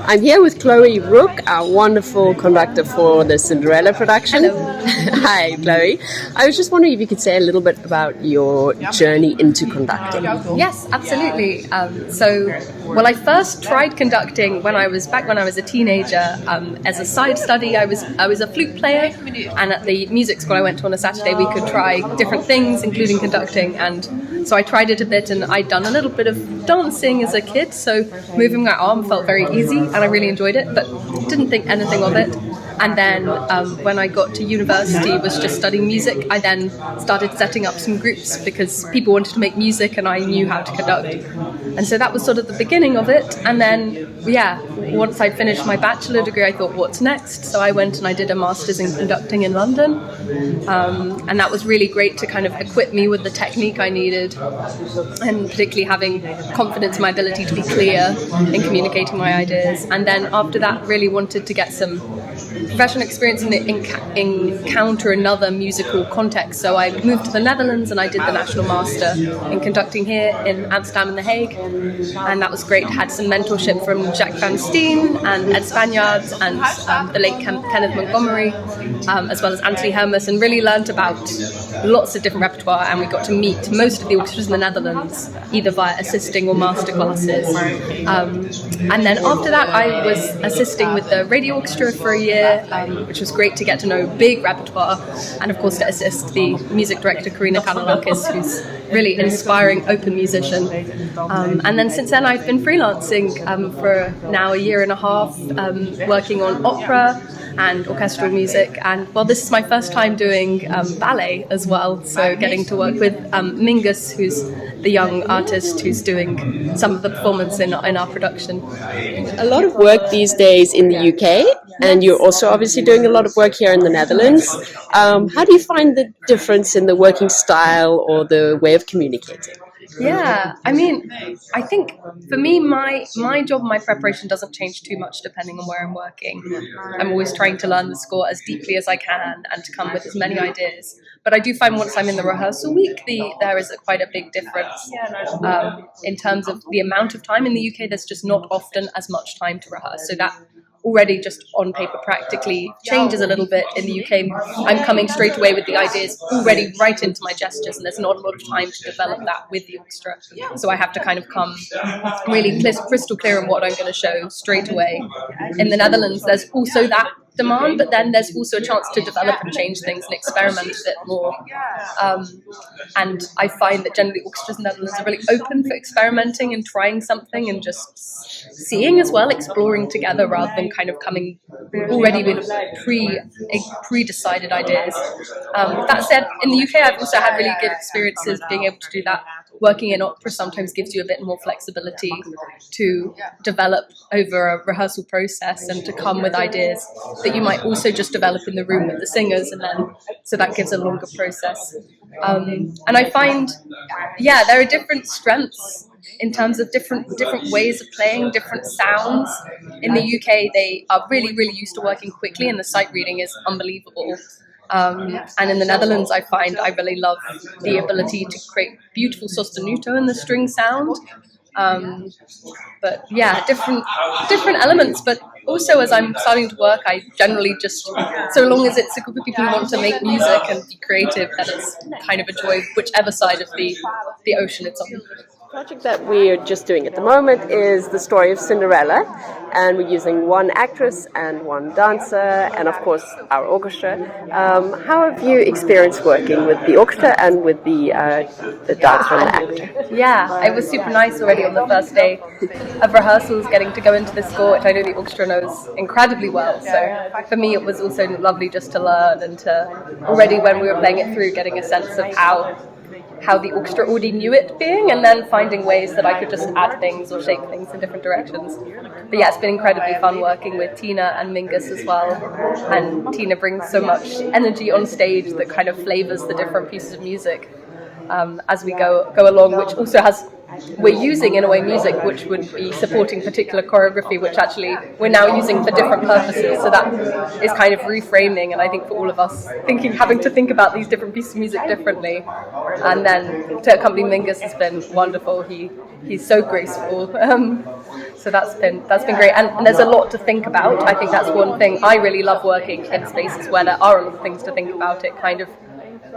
I'm here with Chloe Rooke, our wonderful conductor for the Cinderella production. Hello. Hi, Chloe. I was just wondering if you could say a little bit about your journey into conducting. Yes, absolutely. I first tried conducting when I was a teenager. As a side study, I was a flute player, and at the music school I went to on a Saturday, we could try different things, including conducting. And so I tried it a bit, and I'd done a little bit of dancing as a kid, so moving my arm felt very easy, and I really enjoyed it, but didn't think anything of it. And then when I got to university, was just studying music, I then started setting up some groups because people wanted to make music and I knew how to conduct. And so that was sort of the beginning of it. And then, once I'd finished my bachelor degree, I thought, what's next? So I went and I did a master's in conducting in London. And that was really great to kind of equip me with the technique I needed, and particularly having confidence in my ability to be clear in communicating my ideas. And then after that, really wanted to get some professional experience and encounter another musical context. So I moved to the Netherlands and I did the National Master in conducting here in Amsterdam and The Hague. And that was great. Had some mentorship from Jack Van Steen and Ed Spanyaerts and the late Kenneth Montgomery, as well as Anthony Hermes, and really learnt about lots of different repertoire. And we got to meet most of the orchestras in the Netherlands, either via assisting or master classes. And then after that, I was assisting with the radio orchestra for a year, which was great to get to know big repertoire, and of course to assist the music director Karina Kanalakis, who's really inspiring open musician. And then since then I've been freelancing for now a year and a half, working on opera and orchestral music, and this is my first time doing ballet as well, so getting to work with Mingus, who's the young artist who's doing some of the performance in our production. A lot of work these days in the UK, and you're also obviously doing a lot of work here in the Netherlands. How do you find the difference in the working style or the way of communicating? Yeah, I mean, I think for me, my job, my preparation doesn't change too much depending on where I'm working. I'm always trying to learn the score as deeply as I can and to come with as many ideas. But I do find once I'm in the rehearsal week, there is quite a big difference in terms of the amount of time. In the UK, there's just not often as much time to rehearse. So that already just on paper practically changes a little bit. In the UK, I'm coming straight away with the ideas already right into my gestures, and there's not a lot of time to develop that with the orchestra. So I have to kind of come really crystal clear on what I'm going to show straight away. In the Netherlands, there's also that demand, but then there's also a chance to develop and change things and experiment a bit more. And I find that generally orchestras in the Netherlands are really open for experimenting and trying something and just seeing as well, exploring together rather than kind of coming already with pre-decided ideas. That said, in the UK I've also had really good experiences being able to do that. Working in opera sometimes gives you a bit more flexibility to develop over a rehearsal process and to come with ideas that you might also just develop in the room with the singers, and then so that gives a longer process. And I find, there are different strengths in terms of different ways of playing, different sounds. In the UK, they are really, really used to working quickly, and the sight reading is unbelievable. And in the Netherlands, I find I really love the ability to create beautiful sostenuto in the string sound. But different elements. But also, as I'm starting to work, I generally just, so long as it's a group of people who want to make music and be creative, that it's kind of a joy, whichever side of the ocean it's on. The project that we're just doing at the moment is the story of Cinderella, and we're using one actress and one dancer, and of course our orchestra. How have you experienced working with the orchestra and with the dancer and the actor? Yeah, it was super nice already on the first day of rehearsals, getting to go into the score, which I know the orchestra knows incredibly well. So for me, it was also lovely just to learn, and to already when we were playing it through, getting a sense of how the orchestra already knew it being, and then finding ways that I could just add things or shape things in different directions. But yeah, it's been incredibly fun working with Tina and Mingus as well, and Tina brings so much energy on stage that kind of flavors the different pieces of music as we go along, which also has, we're using in a way music which would be supporting particular choreography, which actually we're now using for different purposes. So that is kind of reframing, and I think for all of us having to think about these different pieces of music differently. And then to accompany Mingus has been wonderful. He's so graceful. So that's been great, and there's a lot to think about. I think that's one thing I really love, working in spaces where there are a lot of things to think about. It kind of,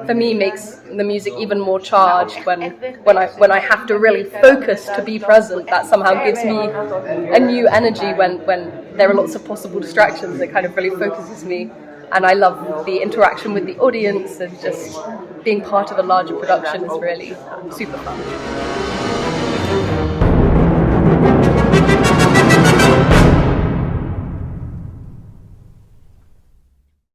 for me, makes the music even more charged when I have to really focus to be present. That somehow gives me a new energy when there are lots of possible distractions. It kind of really focuses me, and I love the interaction with the audience, and just being part of a larger production is really super fun.